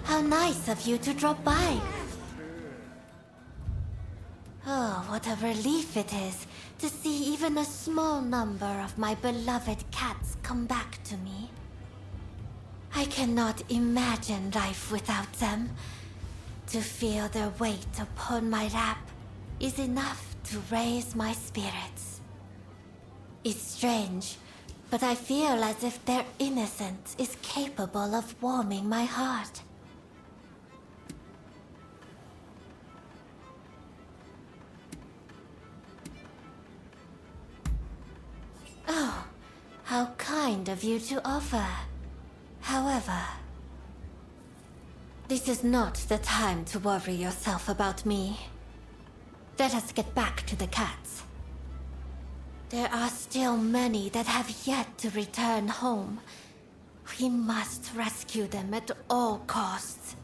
How nice of you to drop by. Oh, what a relief it is to see even a small number of my beloved cats come back to me. I cannot imagine life without them. To feel their weight upon my lap is enough to raise my spirits. It's strange, but I feel as if their innocence is capable of warming my heart. Oh, how kind of you to offer. However, this is not the time to worry yourself about me. Let us get back to the cats. There are still many that have yet to return home. We must rescue them at all costs.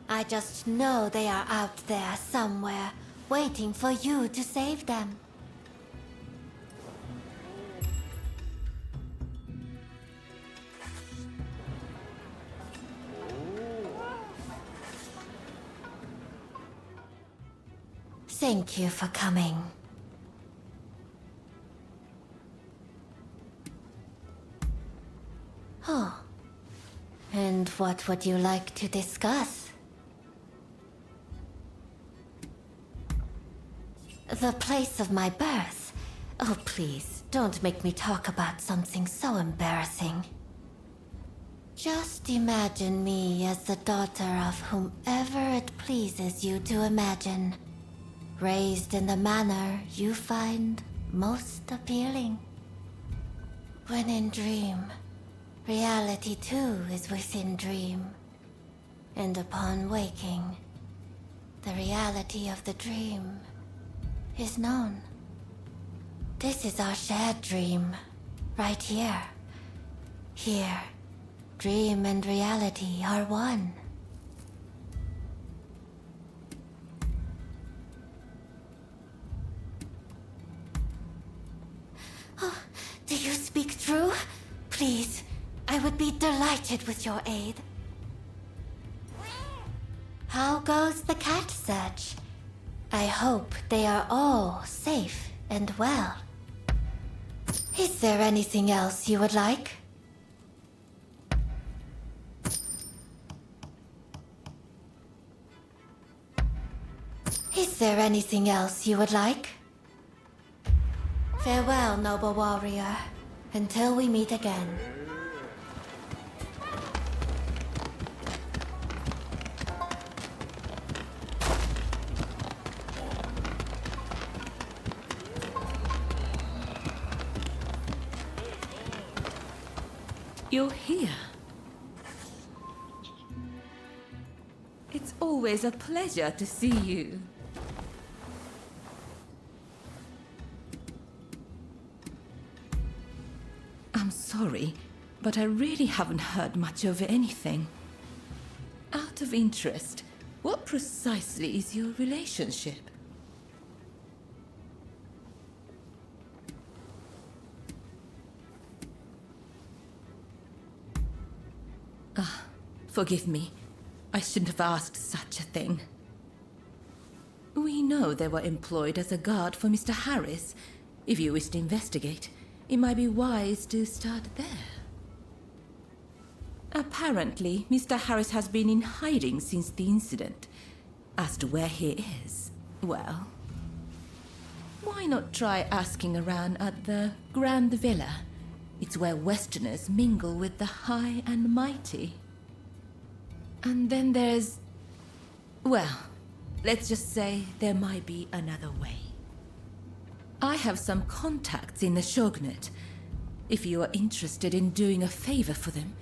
I just know they are out there somewhere, waiting for you to save them. Thank you for coming. Oh. And what would you like to discuss? The place of my birth. Oh, please, don't make me talk about something so embarrassing. Just imagine me as the daughter of whomever it pleases you to imagine. Raised in the manner you find most appealing. When in dream, reality too is within dream. And upon waking, the reality of the dream is known. This is our shared dream, right here. Here, dream and reality are one. Oh, do you speak true? Please, I would be delighted with your aid. How goes the cat search? I hope they are all safe and well. Is there anything else you would like? Is there anything else you would like? Farewell, noble warrior. Until we meet again. You're here. It's always a pleasure to see you. I'm sorry, but I really haven't heard much of anything. Out of interest, what precisely is your relationship? Forgive me. I shouldn't have asked such a thing. We know they were employed as a guard for Mr. Harris. If you wish to investigate, it might be wise to start there. Apparently, Mr. Harris has been in hiding since the incident. As to where he is, well, why not try asking around at the Grand Villa? It's where Westerners mingle with the high and mighty. And then there's... well, let's just say there might be another way. I have some contacts in the Shogunate. If you are interested in doing a favor for them,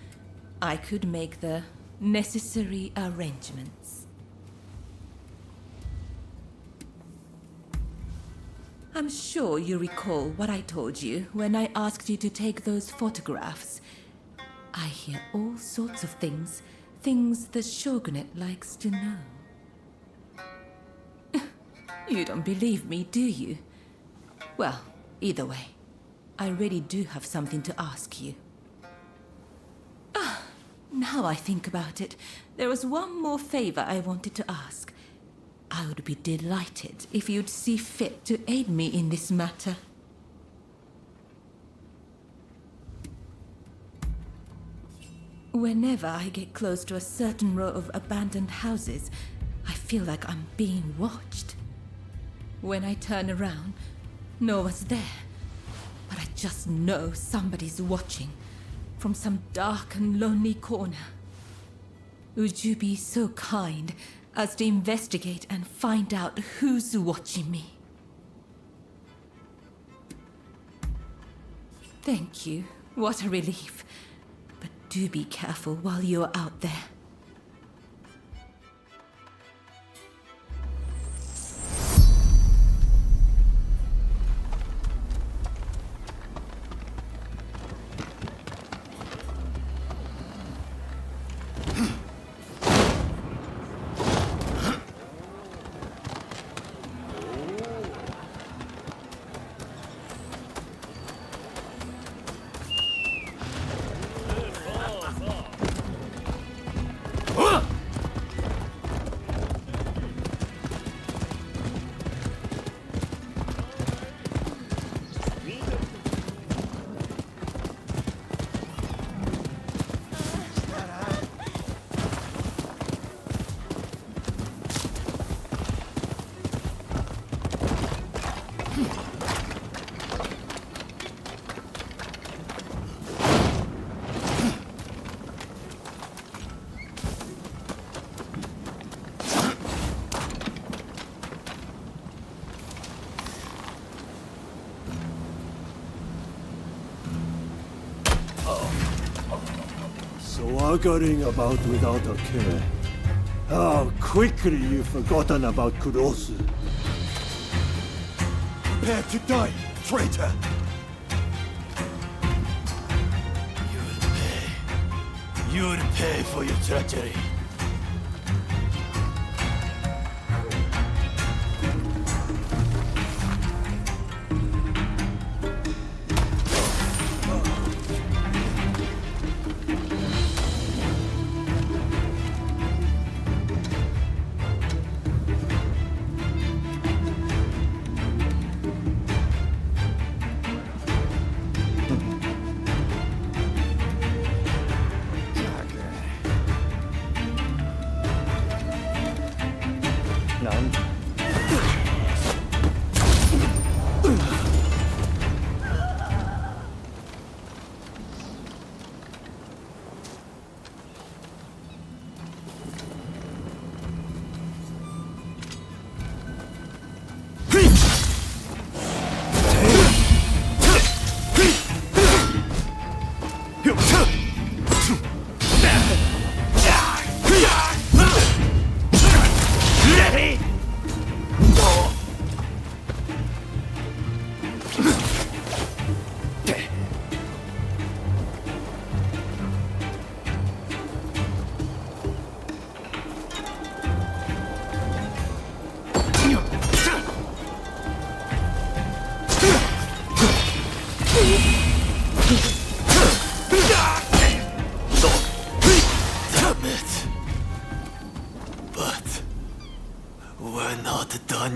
I could make the necessary arrangements. I'm sure you recall what I told you when I asked you to take those photographs. I hear all sorts of things the Shogunate likes to know. You don't believe me, do you? Well, either way, I really do have something to ask you. Now I think about it, there was one more favor I wanted to ask. I would be delighted if you'd see fit to aid me in this matter. Whenever I get close to a certain row of abandoned houses, I feel like I'm being watched. When I turn around, no one's there, but I just know somebody's watching from some dark and lonely corner. Would you be so kind as to investigate and find out who's watching me? Thank you. What a relief. But do be careful while you're out there. Swaggering about without a care. How quickly you've forgotten about Kurosu. Prepare to die, traitor! You'll pay for your treachery.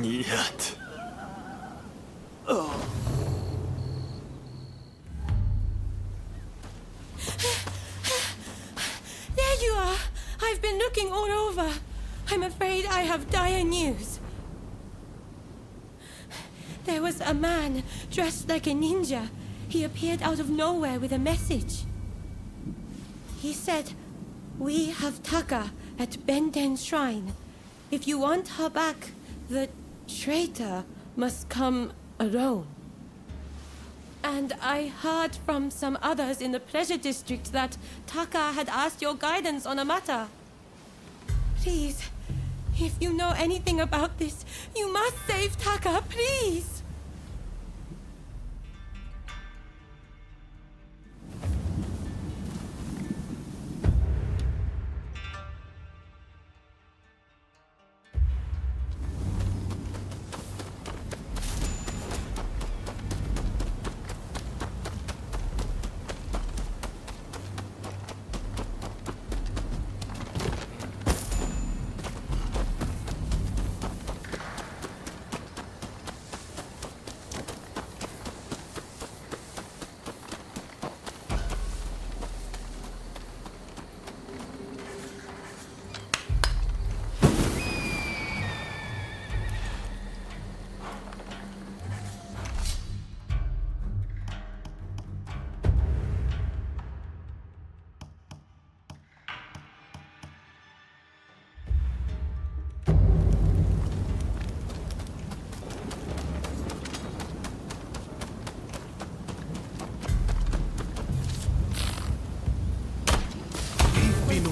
Yet. There you are! I've been looking all over. I'm afraid I have dire news. There was a man dressed like a ninja. He appeared out of nowhere with a message. He said, "We have Taka at Benden's shrine. If you want her back, the traitor must come alone." And I heard from some others in the pleasure district that Taka had asked your guidance on a matter. Please, if you know anything about this, you must save Taka, please!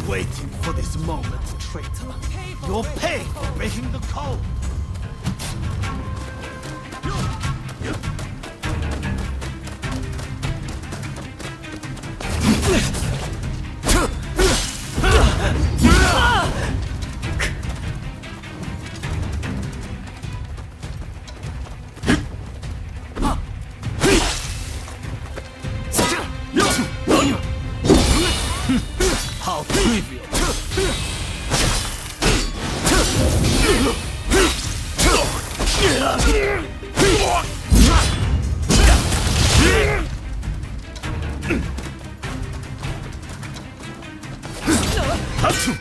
waiting for this moment, traitor. You'll pay for breaking the code. How trivial.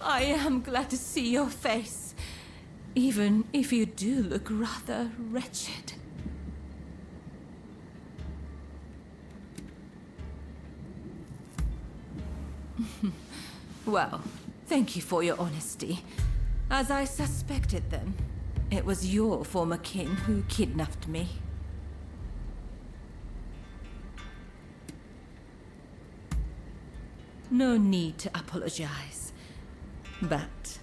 I am glad to see your face, even if you do look rather wretched. Well, thank you for your honesty. As I suspected then, it was your former kin who kidnapped me. No need to apologize, but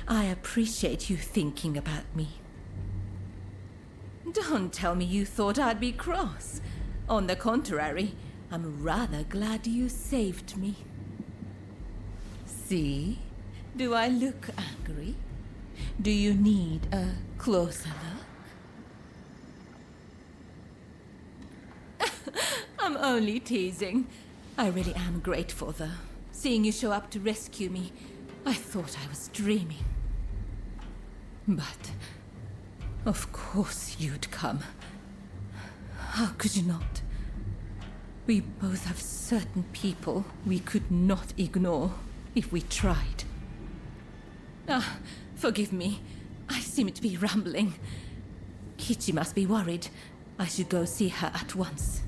I appreciate you thinking about me. Don't tell me you thought I'd be cross. On the contrary, I'm rather glad you saved me. See? Do I look angry? Do you need a closer look? I'm only teasing. I really am grateful, though. Seeing you show up to rescue me, I thought I was dreaming. But, of course you'd come. How could you not? We both have certain people we could not ignore if we tried. Ah, forgive me. I seem to be rambling. Kichi must be worried. I should go see her at once.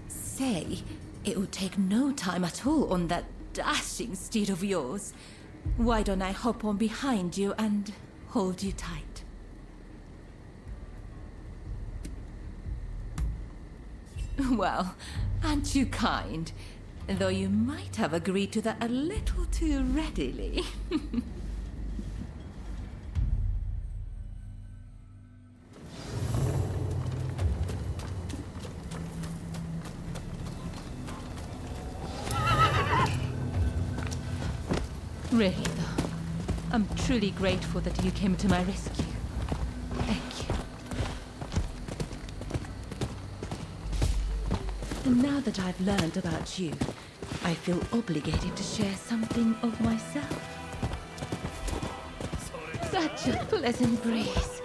Say, it will take no time at all on that dashing steed of yours. Why don't I hop on behind you and hold you tight? Well, aren't you kind? Though you might have agreed to that a little too readily. Really, though, I'm truly grateful that you came to my rescue. Thank you. And now that I've learned about you, I feel obligated to share something of myself. Such a pleasant breeze.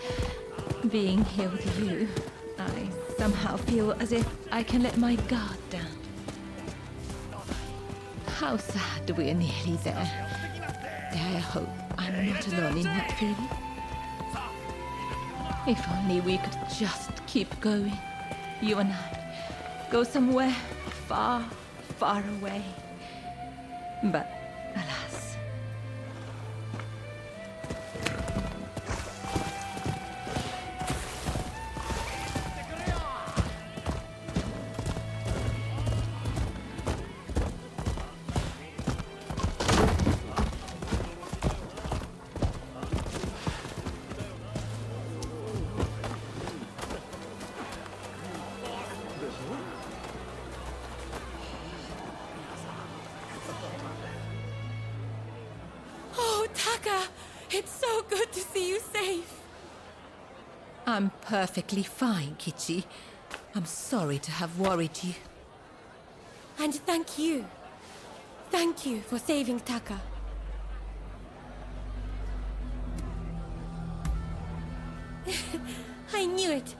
Being here with you, I somehow feel as if I can let my guard down. How sad we're nearly there. I hope I'm not alone in that feeling. If only we could just keep going, you and I. Go somewhere far, far away. But alas. Taka! It's so good to see you safe! I'm perfectly fine, Kichi. I'm sorry to have worried you. And thank you. Thank you for saving Taka. I knew it.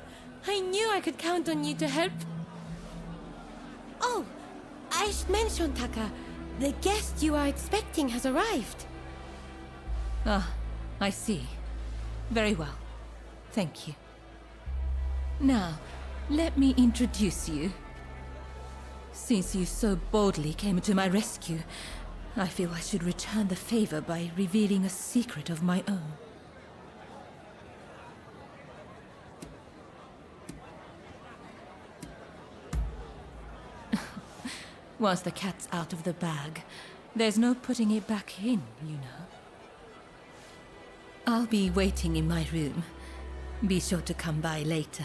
I knew I could count on you to help. Oh, I should mention, Taka. The guest you are expecting has arrived. Ah, I see. Very well. Thank you. Now, let me introduce you. Since you so boldly came to my rescue, I feel I should return the favor by revealing a secret of my own. Once the cat's out of the bag, there's no putting it back in, you know. I'll be waiting in my room. Be sure to come by later.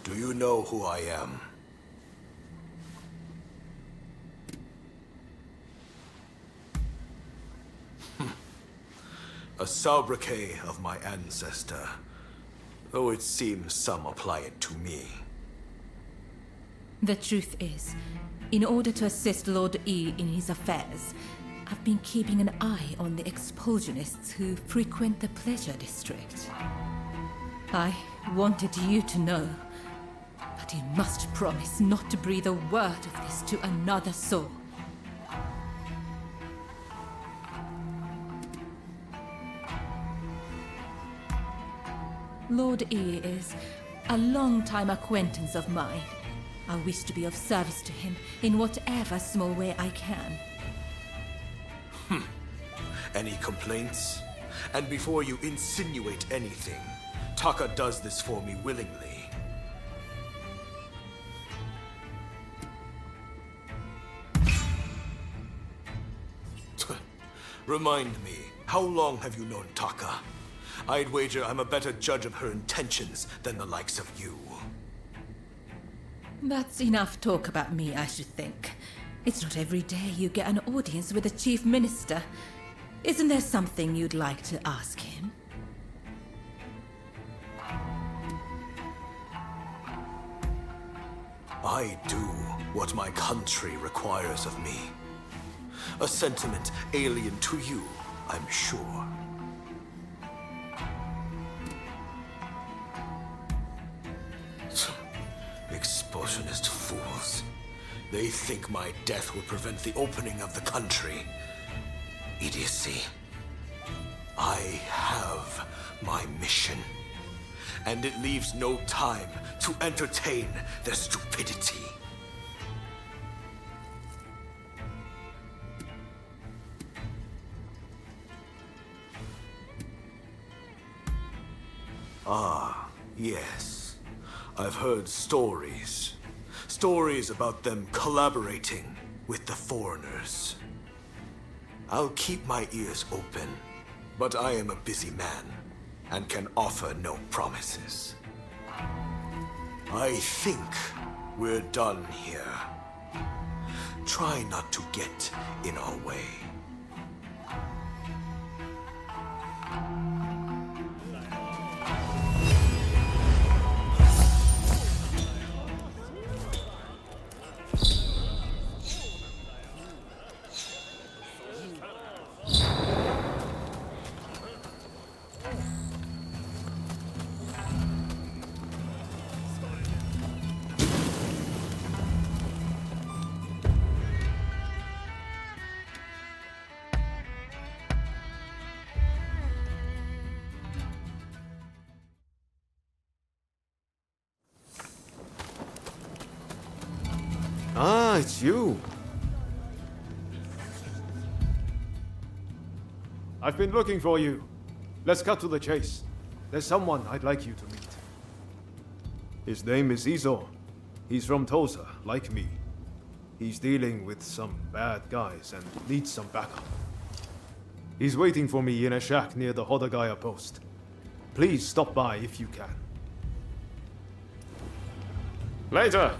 Do you know who I am? A sobriquet of my ancestor, though it seems some apply it to me. The truth is, in order to assist Lord E in his affairs, I've been keeping an eye on the expulsionists who frequent the Pleasure District. I wanted you to know, but you must promise not to breathe a word of this to another soul. Lord E is a long-time acquaintance of mine. I wish to be of service to him in whatever small way I can. Any complaints? And before you insinuate anything, Taka does this for me willingly. Remind me, how long have you known Taka? I'd wager I'm a better judge of her intentions than the likes of you. That's enough talk about me, I should think. It's not every day you get an audience with the Chief Minister. Isn't there something you'd like to ask him? I do what my country requires of me. A sentiment alien to you, I'm sure. fools. They think my death will prevent the opening of the country. Idiocy. I have my mission, and it leaves no time to entertain their stupidity. Ah, yes. I've heard stories. Stories about them collaborating with the foreigners. I'll keep my ears open, but I am a busy man and can offer no promises. I think we're done here. Try not to get in our way. Ah, it's you. I've been looking for you. Let's cut to the chase. There's someone I'd like you to meet. His name is Izo. He's from Tosa, like me. He's dealing with some bad guys and needs some backup. He's waiting for me in a shack near the Hodagaya post. Please stop by if you can. Later.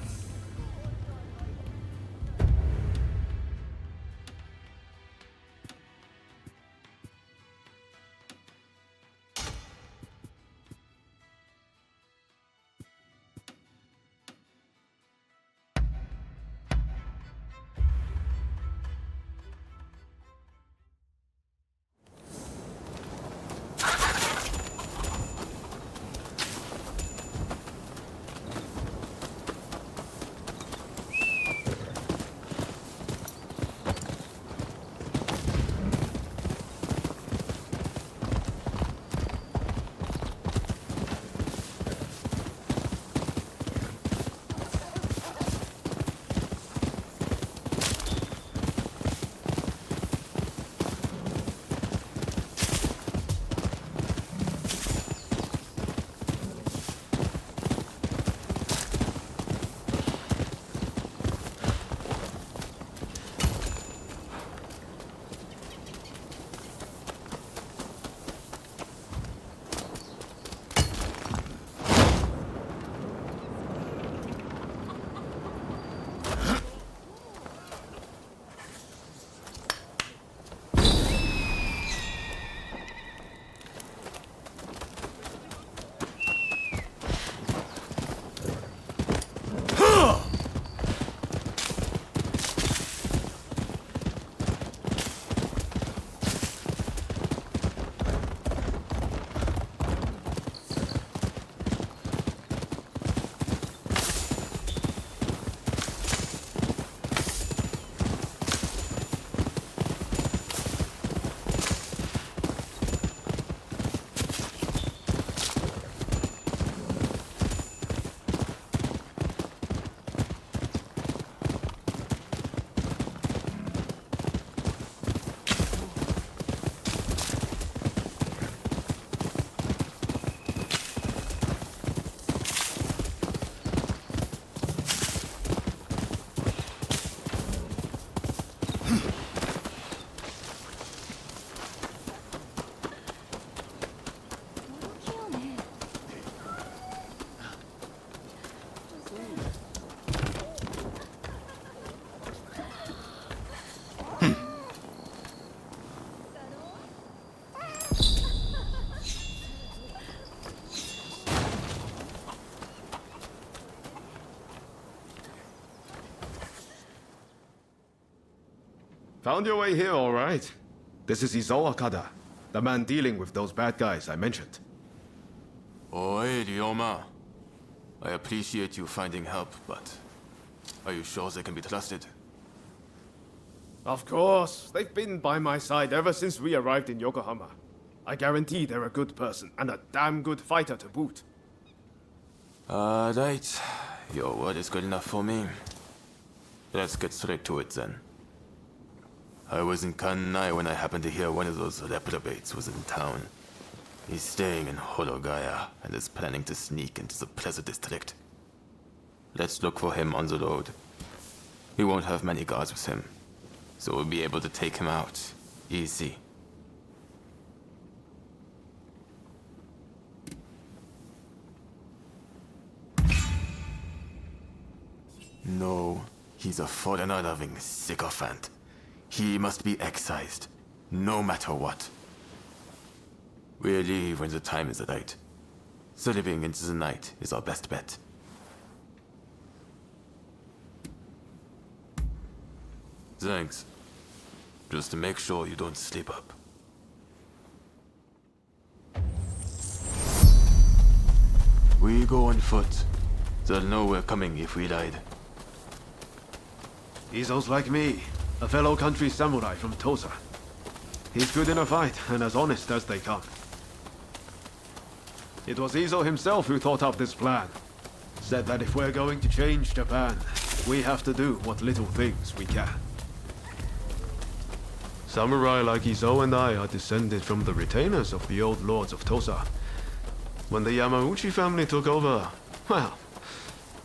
Found your way here, all right. This is Izo Akada, the man dealing with those bad guys I mentioned. Oi, Ryoma. I appreciate you finding help, but Are you sure they can be trusted? Of course. They've been by my side ever since we arrived in Yokohama. I guarantee they're a good person and a damn good fighter to boot. Right. Your word is good enough for me. Let's get straight to it then. I was in Kanai when I happened to hear one of those reprobates was in town. He's staying in Horogaya and is planning to sneak into the Pleasure District. Let's look for him on the road. We won't have many guards with him, so we'll be able to take him out easy. No, he's a foreigner-loving sycophant. He must be excised, no matter what. We'll leave when the time is right. Slipping into the night is our best bet. Thanks. Just to make sure you don't slip up. We go on foot. They'll know we're coming if we ride. Izo's like me, a fellow country samurai from Tosa. He's good in a fight and as honest as they come. It was Izo himself who thought up this plan. Said that if we're going to change Japan, we have to do what little things we can. Samurai like Izo and I are descended from the retainers of the old lords of Tosa. When the Yamauchi family took over, well,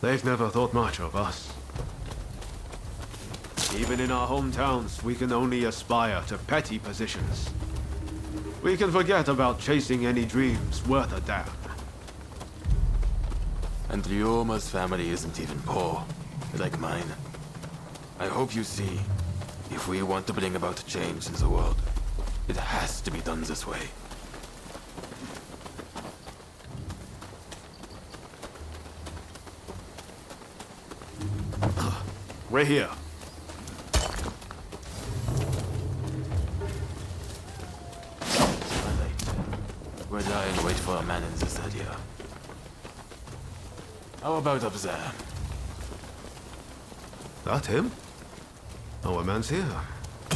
they've never thought much of us. Even in our hometowns, we can only aspire to petty positions. We can forget about chasing any dreams worth a damn. And Ryoma's family isn't even poor, like mine. I hope you see, if we want to bring about change in the world, it has to be done this way. We're here. We'll lie and wait for a man in this area. How about up there? That him? Our man's here.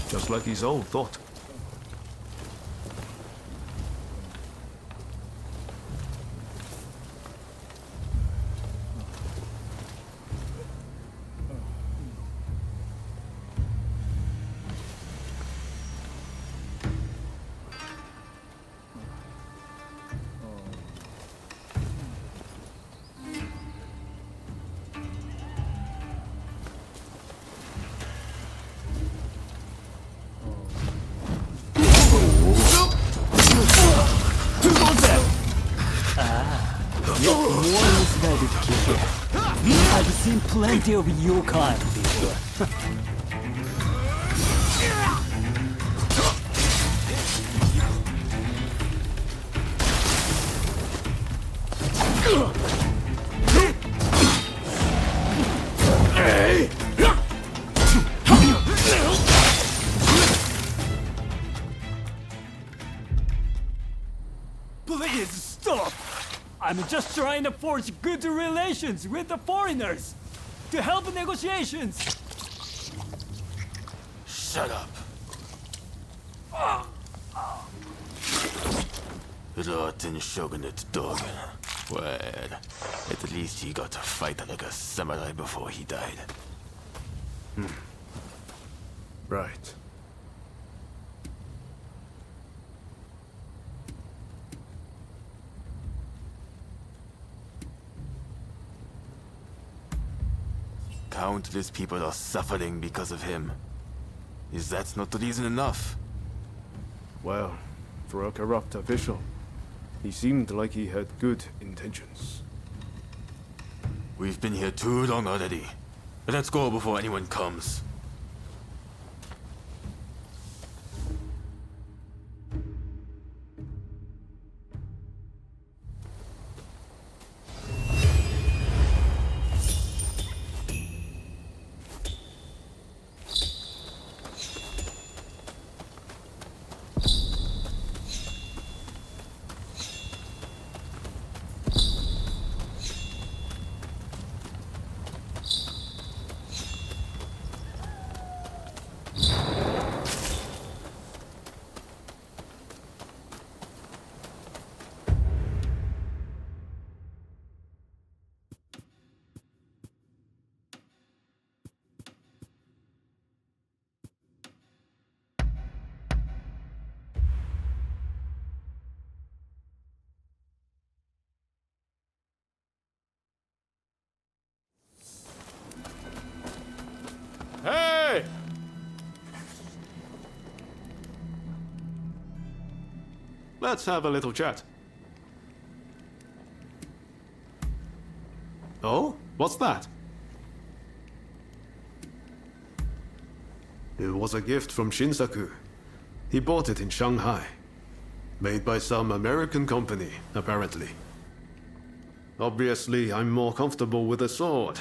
Just like his old thought. I've seen plenty of your kind before. Please stop! I'm just trying to forge good relations with the foreigners to help negotiations. Shut up. Rotten Shogunate dog. Well, at least he got to fight like a samurai before he died. Right. Countless people are suffering because of him. Is that not reason enough? Well, for a corrupt official, he seemed like he had good intentions. We've been here too long already. Let's go before anyone comes. Let's have a little chat. Oh? What's that? It was a gift from Shinsaku. He bought it in Shanghai. Made by some American company, apparently. Obviously, I'm more comfortable with a sword,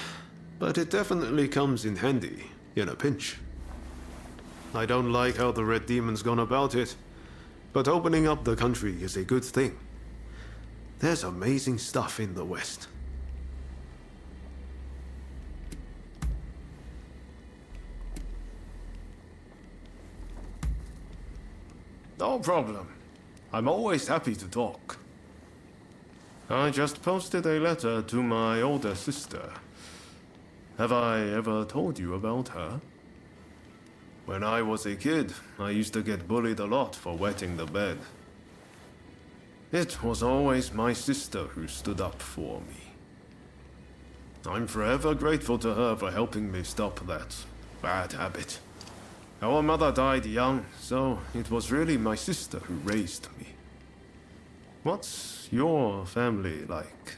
but it definitely comes in handy, in a pinch. I don't like how the Red Demon's gone about it, but opening up the country is a good thing. There's amazing stuff in the West. No problem. I'm always happy to talk. I just posted a letter to my older sister. Have I ever told you about her? When I was a kid, I used to get bullied a lot for wetting the bed. It was always my sister who stood up for me. I'm forever grateful to her for helping me stop that bad habit. Our mother died young, so it was really my sister who raised me. What's your family like?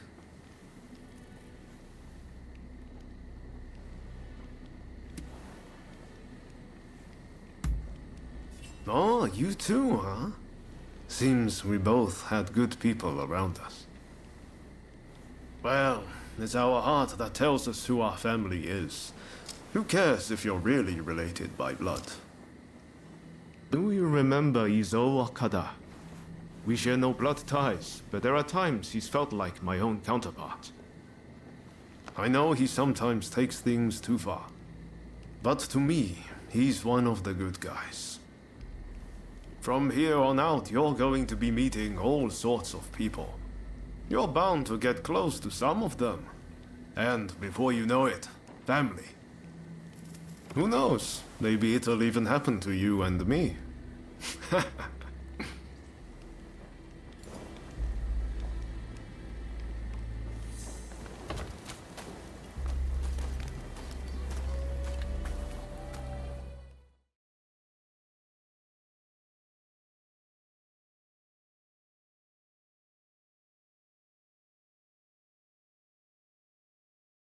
Oh, you too, huh? Seems we both had good people around us. Well, it's our heart that tells us who our family is. Who cares if you're really related by blood? Do you remember Izo Okada? We share no blood ties, but there are times he's felt like my own counterpart. I know he sometimes takes things too far, but to me, he's one of the good guys. From here on out, you're going to be meeting all sorts of people. You're bound to get close to some of them. And before you know it, family. Who knows? Maybe it'll even happen to you and me.